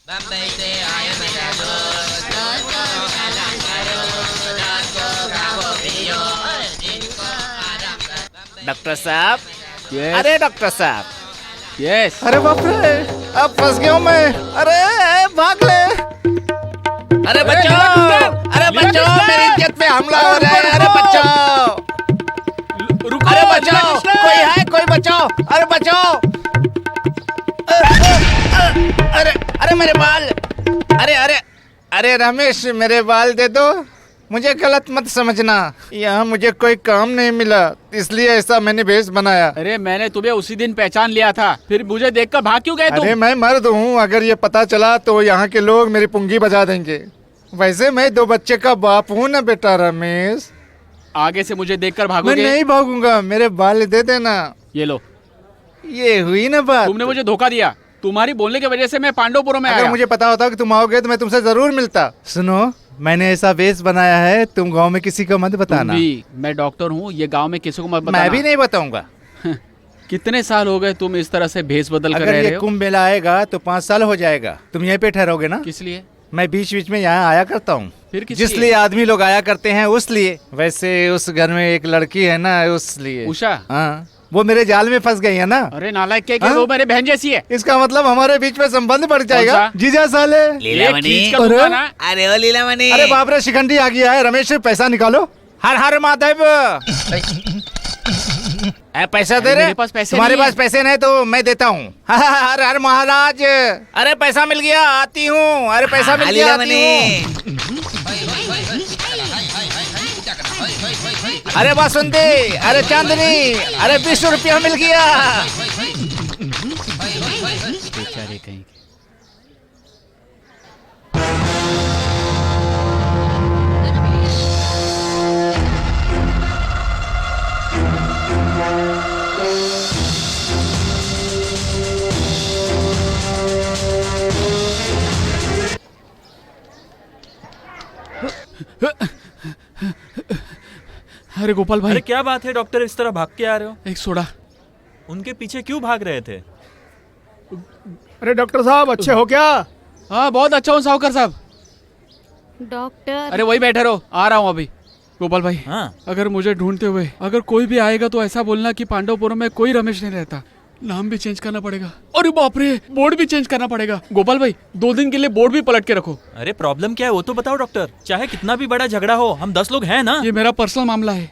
बम्बई से आए मेरा दोस्त, दोस्त को गाना करो, रात को खाओ पियो, दिन को आराम करो। डॉक्टर साहब, यस अरे डॉक्टर साहब, यस। अरे बाप रे, अब फंस गया हूँ मैं। अरे भाग ले, अरे बचाओ, अरे बचाओ, मेरी इज्जत पे हमला हो रहा है। अरे बचाओ, रुको, अरे बचाओ, कोई है, कोई बचाओ, अरे बचाओ। अरे अरे मेरे बाल, अरे अरे अरे रमेश, मेरे बाल दे दो। मुझे गलत मत समझना, यहाँ मुझे कोई काम नहीं मिला, इसलिए ऐसा मैंने भेष बनाया। अरे मैंने तुम्हें उसी दिन पहचान लिया था, फिर मुझे देखकर भाग क्यों गए तुम? अरे मैं मर्द हूँ, अगर ये पता चला तो यहाँ के लोग मेरी पुंगी बजा देंगे। वैसे मैं 2 बच्चे का बाप हूँ ना बेटा रमेश। आगे से मुझे देखकर मैं भागोगे? नहीं भागूंगा, मेरे बाल दे देना। ये लो, ये हुई ना बात। तुमने मुझे धोखा दिया। तुम्हारी बोलने की वजह से मैं पांडवपुरम में अगर आया। मुझे पता होता कि तुम आओगे तो मैं तुमसे जरूर मिलता। सुनो, मैंने ऐसा वेश बनाया है, तुम गांव में किसी को मत तुम बताना। भी, मैं डॉक्टर हूँ, ये गांव में किसी को मत बताना। मैं भी नहीं बताऊंगा। कितने साल हो गए तुम इस तरह से भेष बदल कर अगर रह ये रहे हो? कुंभ मेला आएगा तो 5 साल हो जाएगा। तुम यहीं पे ठहरोगे ना? किस लिए? मैं बीच बीच में यहाँ आया करता हूँ। फिर किस जिस लिए आदमी लोग आया करते हैं उस लिए। वैसे उस घर में एक लड़की है ना, उस लिए। उषा? हाँ, वो मेरे जाल में फंस गई है ना। अरे नालायक, क्या हाँ? वो मेरे बहन जैसी है। इसका मतलब हमारे बीच में संबंध बढ़ जाएगा। सा? जीजा साले। एक लीलामणि, खींच कर दूंगा ना। अरे ओ लीलामणि, अरे बाप रे, शिखंडी आ गया है। रमेश, पैसा निकालो। हर हर महादेव। पैसा दे अरे रहे? मेरे पास पैसे तुम्हारे नहीं पास है। पैसे नहीं तो मैं देता हूँ। हर हर महाराज। अरे पैसा मिल गया, आती हूँ। अरे पैसा मिल गया, आती लीलामणि। हूँ। अरे बासुंदी, अरे चांदनी, अरे 20 रुपया मिल गया। बेचारे कहीं के। अरे गोपाल भाई, अरे क्या बात है डॉक्टर, इस तरह भाग के आ रहे हो? एक सोडा। उनके पीछे क्यों भाग रहे थे? अरे डॉक्टर साहब, अच्छे हो क्या? हाँ बहुत अच्छा हूँ साहूकार साहब। डॉक्टर। अरे वही बैठे रहो, आ रहा हूँ अभी। गोपाल भाई, हाँ, अगर मुझे ढूंढते हुए अगर कोई भी आएगा तो ऐसा बोलना कि पांडवपुरम में कोई रमेश नहीं रहता। नाम भी चेंज करना पड़ेगा। अरे बाप रे, बोर्ड भी चेंज करना पड़ेगा। गोपाल भाई, 2 दिन के लिए बोर्ड भी पलट के रखो। अरे प्रॉब्लम क्या है वो तो बताओ डॉक्टर। चाहे कितना भी बड़ा झगड़ा हो, हम 10 लोग हैं ना। ये मेरा पर्सनल मामला है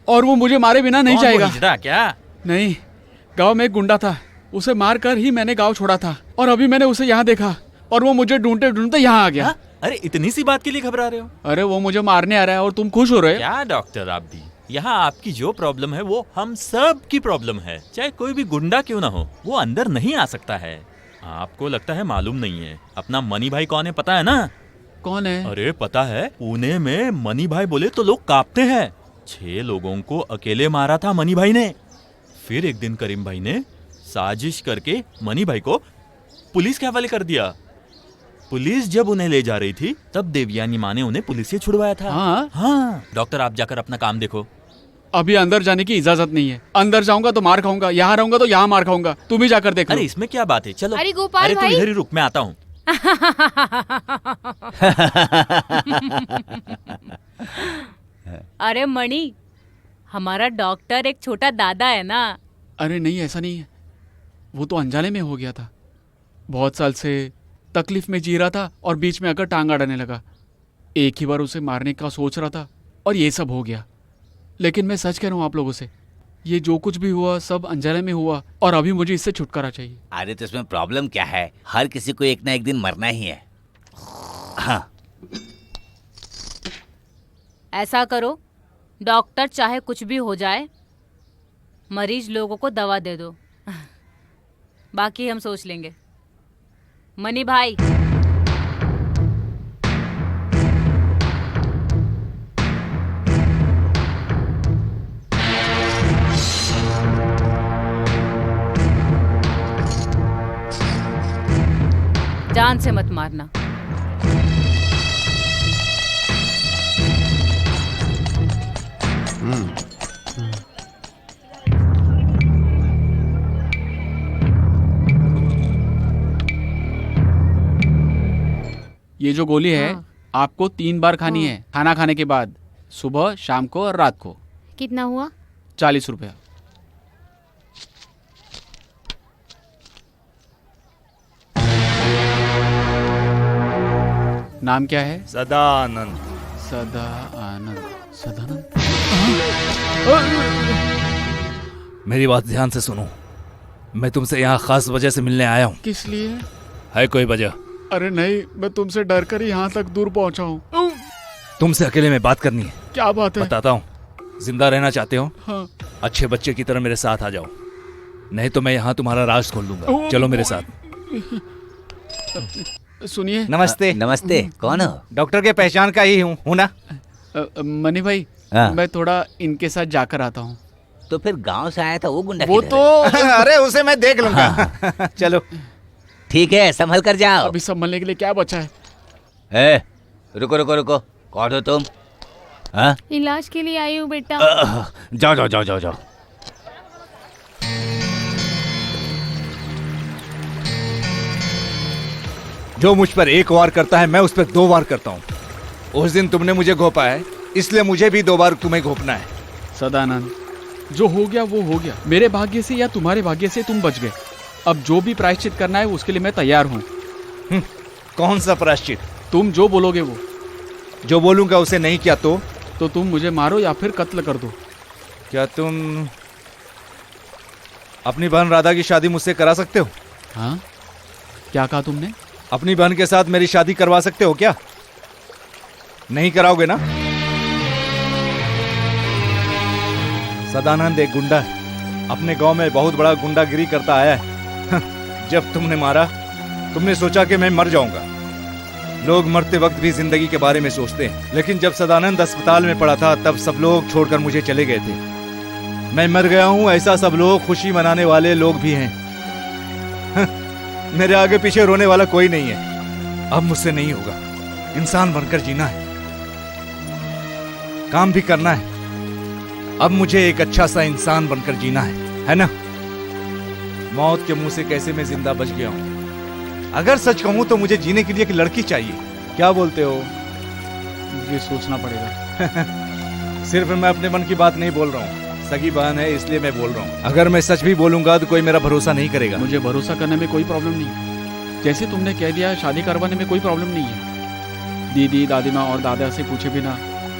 और वो मुझे मारे बिना नहीं कौन वो जाएगा। हिजड़ा क्या? नहीं, गांव में एक गुंडा था, उसे मार कर ही मैंने गांव छोड़ा था और अभी मैंने उसे यहाँ देखा और वो मुझे ढूंढते ढूंढते यहाँ आ गया। हाँ? अरे इतनी सी बात के लिए घबरा रहे हो? अरे वो मुझे मारने आ रहा है और तुम खुश हो रहे हो? क्या डॉक्टर, आप भी। यहाँ आपकी जो प्रॉब्लम है वो हम सब की प्रॉब्लम है। चाहे कोई भी गुंडा क्यों ना हो, वो अंदर नहीं आ सकता है। आपको लगता है मालूम नहीं है, अपना मनी भाई कौन है पता है ना? कौन है? अरे पता है, पुणे में मनी भाई बोले तो लोग कांपते हैं। 6 लोगों को अकेले मारा था मनी भाई ने। फिर एक दिन करीम भाई ने साजिश करके मनी भाई को पुलिस के हवाले कर दिया। पुलिस जब उन्हें ले जा रही थी तब देवयानी माँ ने उन्हें पुलिस से छुड़वाया था। हाँ? हाँ डॉक्टर, आप जाकर अपना काम देखो। अभी अंदर जाने की इजाजत नहीं है। अंदर जाऊंगा तो मार खाऊंगा, यहाँ रहूंगा तो यहाँ मार खाऊंगा। तुम ही जाकर देख लो। अरे इसमें क्या बात है, चलो। अरे गोपाल अरे तुम भाई। इधर ही रुक, मैं आता हूँ। अरे मणि, हमारा डॉक्टर एक छोटा दादा है ना। अरे नहीं, ऐसा नहीं है। वो तो अनजाने में हो गया था। बहुत साल से तकलीफ में जी रहा था और बीच में आकर टांग अड़ाने लगा। एक ही बार उसे मारने का सोच रहा था और ये सब हो गया। लेकिन मैं सच कह रहा हूँ आप लोगों से, ये जो कुछ भी हुआ सब अनजाने में हुआ और अभी मुझे इससे छुटकारा चाहिए। अरे तो इसमें प्रॉब्लम क्या है? हर किसी को एक ना एक दिन मरना ही है। हाँ, ऐसा करो, डॉक्टर चाहे कुछ भी हो जाए, मरीज लोगों को दवा दे दो। बाकी हम सोच लेंगे। मनी भाई, जान से मत मारना। ये जो गोली है हाँ। आपको 3 बार खानी है, खाना खाने के बाद, सुबह, शाम को और रात को। कितना हुआ? 40 रुपया। नाम क्या है? सदानंद। सदा आनंद। सदानंद। मेरी बात ध्यान से सुनो, मैं तुमसे यहाँ खास वजह से मिलने आया हूँ। किस लिए? है कोई वजह? अरे नहीं, मैं तुमसे डर कर ही यहाँ तक दूर पहुँचा हूँ। तुमसे अकेले में बात करनी है। क्या बात है? बताता हूँ। जिंदा रहना चाहते हो? हाँ। अच्छे बच्चे की तरह मेरे साथ आ जाओ, नहीं तो मैं यहाँ तुम्हारा राज खोल दूंगा। चलो मेरे साथ। सुनिए। नमस्ते। नमस्ते, कौन हो? डॉक्टर के पहचान का ही हूँ ना? मनी भाई, हाँ। मैं थोड़ा इनके साथ जाकर आता हूँ। तो फिर गांव से आया था वो गुंडा वो किधर तो है? अरे उसे मैं देख लूंगा। चलो। ठीक है, संभल कर जाओ। अभी संभलने के लिए क्या बचा है? ए, रुको रुको रुको, कौन हो तुम? हाँ? इलाज के लिए आई हूँ बेटा। जाओ जाओ जाओ जाओ जाओ। जो मुझ पर एक वार करता है मैं उस पर 2 वार करता हूँ। उस दिन तुमने मुझे घोपा है, इसलिए मुझे भी 2 बार तुम्हें घोपना है। सदानंद, जो हो गया वो हो गया। मेरे भाग्य से या तुम्हारे भाग्य से तुम बच गए। अब जो भी प्रायश्चित करना है उसके लिए मैं तैयार हूँ। कौन सा प्रायश्चित? तुम जो बोलोगे वो। जो बोलूंगा उसे नहीं किया तो तुम मुझे मारो या फिर कत्ल कर दो। क्या तुम अपनी बहन राधा की शादी मुझसे करा सकते हो? हाँ? क्या कहा तुमने? अपनी बहन के साथ मेरी शादी करवा सकते हो क्या? नहीं कराओगे ना? सदानंद एक गुंडा है, अपने गांव में बहुत बड़ा गुंडागिरी करता आया है। जब तुमने मारा, तुमने सोचा कि मैं मर जाऊंगा। लोग मरते वक्त भी जिंदगी के बारे में सोचते हैं, लेकिन जब सदानंद अस्पताल में पड़ा था तब सब लोग छोड़कर मुझे चले गए थे। मैं मर गया हूं ऐसा सब लोग खुशी मनाने वाले लोग भी हैं। मेरे आगे पीछे रोने वाला कोई नहीं है। अब मुझसे नहीं होगा। इंसान बनकर जीना है, काम भी करना है। अब मुझे एक अच्छा सा इंसान बनकर जीना है ना? मौत के मुंह से कैसे मैं जिंदा बच गया हूं। अगर सच कहूं तो मुझे जीने के लिए एक लड़की चाहिए। क्या बोलते हो? ये सोचना पड़ेगा। सिर्फ मैं अपने मन की बात नहीं बोल रहा हूँ, सगी बहन है इसलिए मैं बोल रहा हूँ। अगर मैं सच भी बोलूंगा तो कोई मेरा भरोसा नहीं करेगा। मुझे भरोसा करने में कोई प्रॉब्लम नहीं है। जैसे तुमने कह दिया, शादी करवाने में कोई प्रॉब्लम नहीं है। दीदी, दादी माँ और दादा से पूछे बिना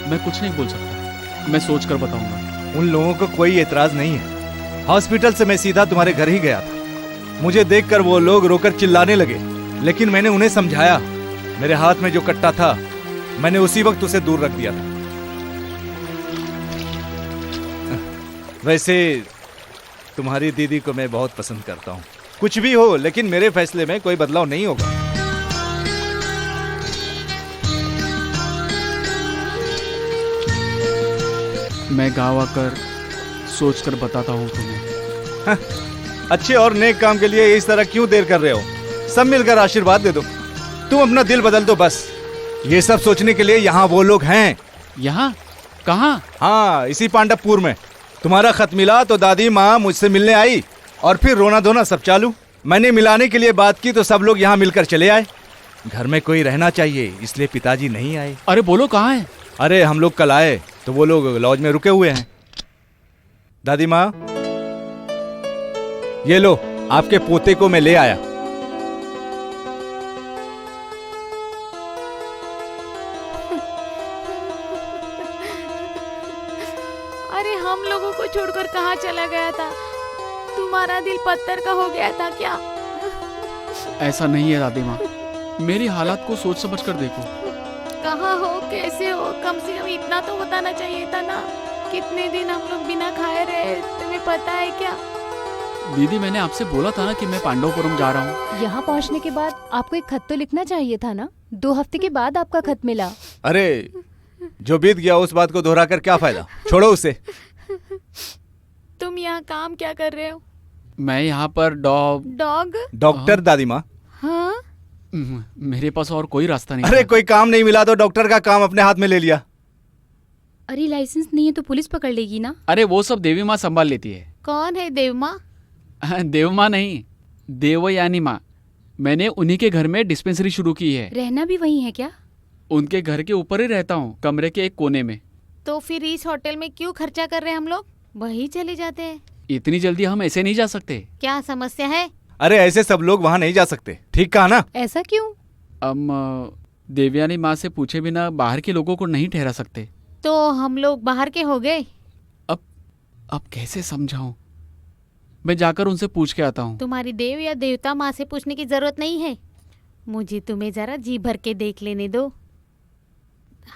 मैं कुछ नहीं बोल सकता। मैं सोच कर बताऊंगा। उन लोगों को कोई एतराज नहीं है। हॉस्पिटल से मैं सीधा तुम्हारे घर ही गया था। मुझे देखकर वो लोग रोकर चिल्लाने लगे, लेकिन मैंने उन्हें समझाया। मेरे हाथ में जो कट्टा था मैंने उसी वक्त उसे दूर रख दिया था। वैसे तुम्हारी दीदी को मैं बहुत पसंद करता हूँ। कुछ भी हो, लेकिन मेरे फैसले में कोई बदलाव नहीं होगा। मैं गाँव आकर सोच कर बताता हूँ तुम्हें। अच्छे और नेक काम के लिए इस तरह क्यों देर कर रहे हो? सब मिलकर आशीर्वाद दे दो। तुम अपना दिल बदल दो बस। ये सब सोचने के लिए यहाँ वो लोग हैं। यहाँ? कहाँ? हाँ, इसी पांडवपुर में। तुम्हारा खत मिला तो दादी माँ मुझसे मिलने आई और फिर रोना धोना सब चालू। मैंने मिलाने के लिए बात की तो सब लोग यहाँ मिलकर चले आए। घर में कोई रहना चाहिए, इसलिए पिताजी नहीं आए। अरे बोलो, कहाँ है? अरे हम लोग कल आए तो वो लोग लॉज में रुके हुए हैं। दादी माँ, ये लो, आपके पोते को मैं ले आया। अरे हम लोगों को छोड़कर कहाँ चला गया था? तुम्हारा दिल पत्थर का हो गया था क्या? ऐसा नहीं है दादी माँ, मेरी हालात को सोच समझ कर देखो। कहाँ हो, कैसे हो? कम से कम इतना तो बताना चाहिए था ना। कितने दिन हम लोग बिना खाए रहे, तुम्हें पता है क्या? दीदी, मैंने आपसे बोला था ना कि मैं पांडवपुरम जा रहा हूँ। यहाँ पहुँचने के बाद आपको एक खत तो लिखना चाहिए था ना। 2 हफ्ते के बाद आपका खत मिला। अरे जो बीत गया उस बात को दोहरा कर क्या फायदा, छोड़ो उसे। तुम यहाँ काम क्या कर रहे हो? मैं यहाँ पर डॉग? डॉक्टर दादी माँ। हाँ? मेरे पास और कोई रास्ता नहीं अरे था। कोई काम नहीं मिला तो डॉक्टर का काम अपने हाथ में ले लिया। अरे लाइसेंस नहीं है तो पुलिस पकड़ लेगी ना। अरे वो सब देवी माँ संभाल लेती है। कौन है देव माँ? देव माँ नहीं, देवयानी माँ। मैंने उन्हीं के घर में डिस्पेंसरी शुरू की है। रहना भी वही है क्या? उनके घर के ऊपर ही रहता हूँ, कमरे के एक कोने में। तो फिर इस होटल में क्यों खर्चा कर रहे हैं हम लोग? वही चले जाते हैं। इतनी जल्दी हम ऐसे नहीं जा सकते। क्या समस्या है? अरे ऐसे सब लोग वहाँ नहीं जा सकते, ठीक कहा ना? ऐसा क्यों? देवयानी माँ से पूछे बिना बाहर के लोगों को नहीं ठहरा सकते। तो हम लोग बाहर के हो गए। अब कैसे समझाऊं? मैं जाकर उनसे पूछ के आता हूँ। तुम्हारी देव या देवता माँ से पूछने की जरूरत नहीं है। मुझे तुम्हें जरा जी भर के देख लेने दो।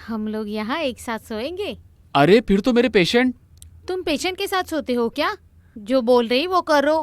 हम लोग यहाँ एक साथ सोएंगे। अरे फिर तो मेरे पेशेंट। तुम पेशेंट के साथ सोते हो क्या? जो बोल रही वो करो।